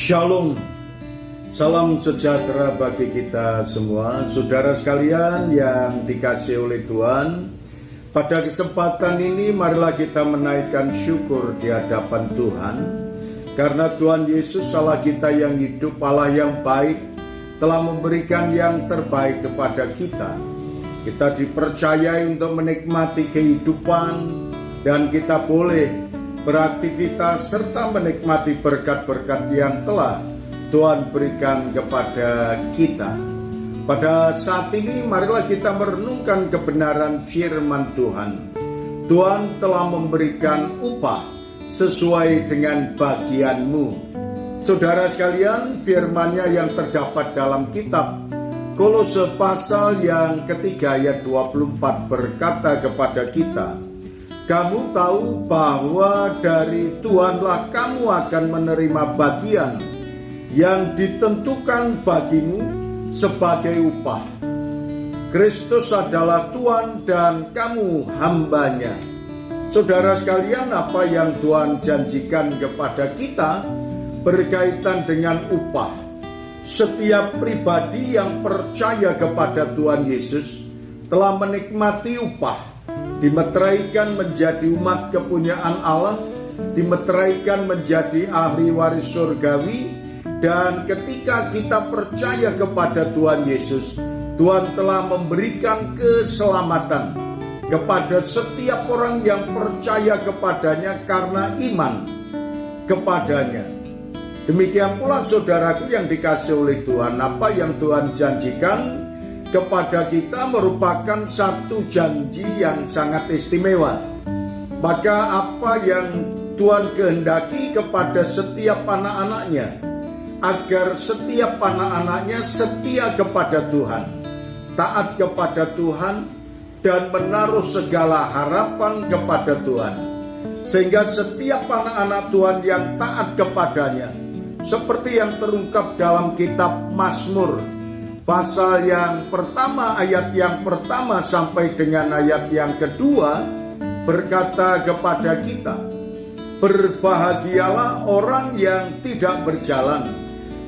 Shalom, salam sejahtera bagi kita semua. Saudara sekalian yang dikasihi oleh Tuhan, pada kesempatan ini marilah kita menaikkan syukur di hadapan Tuhan. Karena Tuhan Yesus Allah kita yang hidup, Allah yang baik, telah memberikan yang terbaik kepada kita. Kita dipercayai untuk menikmati kehidupan dan kita boleh beraktivitas serta menikmati berkat-berkat yang telah Tuhan berikan kepada kita. Pada saat ini marilah kita merenungkan kebenaran firman Tuhan. Tuhan telah memberikan upah sesuai dengan bagianmu. Saudara sekalian, firman-Nya yang terdapat dalam kitab Kolose pasal yang ketiga ayat 24 berkata kepada kita, kamu tahu bahwa dari Tuhanlah kamu akan menerima bagian yang ditentukan bagimu sebagai upah. Kristus adalah Tuhan dan kamu hambanya. Saudara sekalian, apa yang Tuhan janjikan kepada kita berkaitan dengan upah. Setiap pribadi yang percaya kepada Tuhan Yesus telah menikmati upah, dimeteraikan menjadi umat kepunyaan Allah, dimeteraikan menjadi ahli waris surgawi. Dan ketika kita percaya kepada Tuhan Yesus, Tuhan telah memberikan keselamatan kepada setiap orang yang percaya kepadanya karena iman kepadanya. Demikian pula saudaraku yang dikasihi oleh Tuhan, apa yang Tuhan janjikan kepada kita merupakan satu janji yang sangat istimewa. Maka apa yang Tuhan kehendaki kepada setiap anak-anaknya, agar setiap anak-anaknya setia kepada Tuhan, taat kepada Tuhan, dan menaruh segala harapan kepada Tuhan. Sehingga setiap anak-anak Tuhan yang taat kepadanya, seperti yang terungkap dalam kitab Mazmur pasal yang pertama, ayat yang pertama sampai dengan ayat yang kedua, berkata kepada kita, berbahagialah orang yang tidak berjalan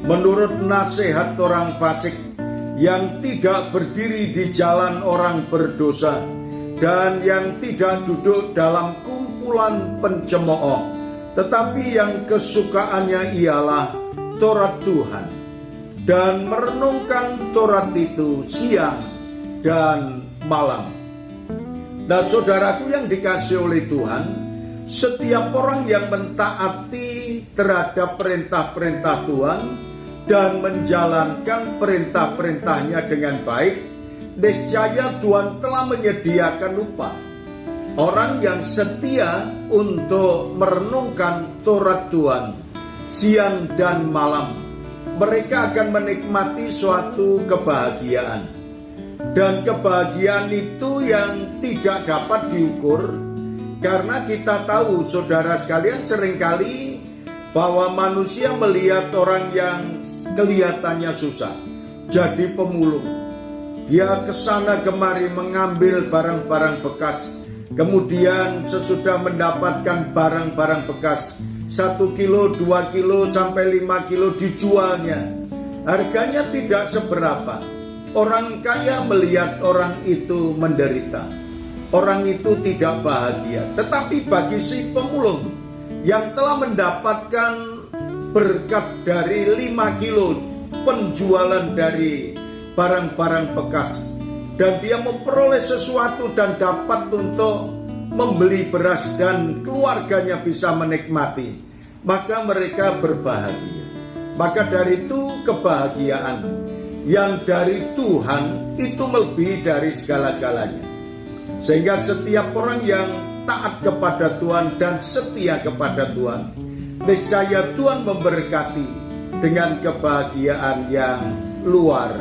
menurut nasihat orang fasik, yang tidak berdiri di jalan orang berdosa, dan yang tidak duduk dalam kumpulan pencemooh, tetapi yang kesukaannya ialah Taurat Tuhan, dan merenungkan Taurat itu siang dan malam. Dan saudaraku yang dikasihi oleh Tuhan, setiap orang yang mentaati terhadap perintah-perintah Tuhan dan menjalankan perintah-perintahnya dengan baik, niscaya Tuhan telah menyediakan upah. Orang yang setia untuk merenungkan Taurat Tuhan siang dan malam, mereka akan menikmati suatu kebahagiaan. Dan kebahagiaan itu yang tidak dapat diukur, karena kita tahu saudara sekalian seringkali bahwa manusia melihat orang yang kelihatannya susah jadi pemulung. Dia kesana kemari mengambil barang-barang bekas, kemudian sesudah mendapatkan barang-barang bekas 1 kilo, 2 kilo, sampai 5 kilo dijualnya. Harganya tidak seberapa. Orang kaya melihat orang itu menderita, orang itu tidak bahagia. Tetapi bagi si pemulung yang telah mendapatkan berkat dari 5 kilo penjualan dari barang-barang bekas, dan dia memperoleh sesuatu dan dapat untuk membeli beras dan keluarganya bisa menikmati, maka mereka berbahagia. Maka dari itu kebahagiaan yang dari Tuhan itu melebihi dari segala-galanya. Sehingga setiap orang yang taat kepada Tuhan dan setia kepada Tuhan, niscaya Tuhan memberkati dengan kebahagiaan yang luar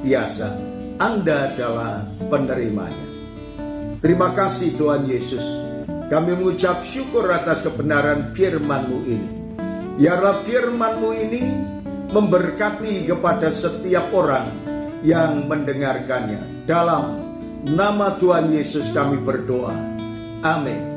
biasa. Anda adalah penerimanya. Terima kasih Tuhan Yesus. Kami mengucap syukur atas kebenaran firman-Mu ini. Biarlah firman-Mu ini memberkati kepada setiap orang yang mendengarkannya. Dalam nama Tuhan Yesus kami berdoa. Amin.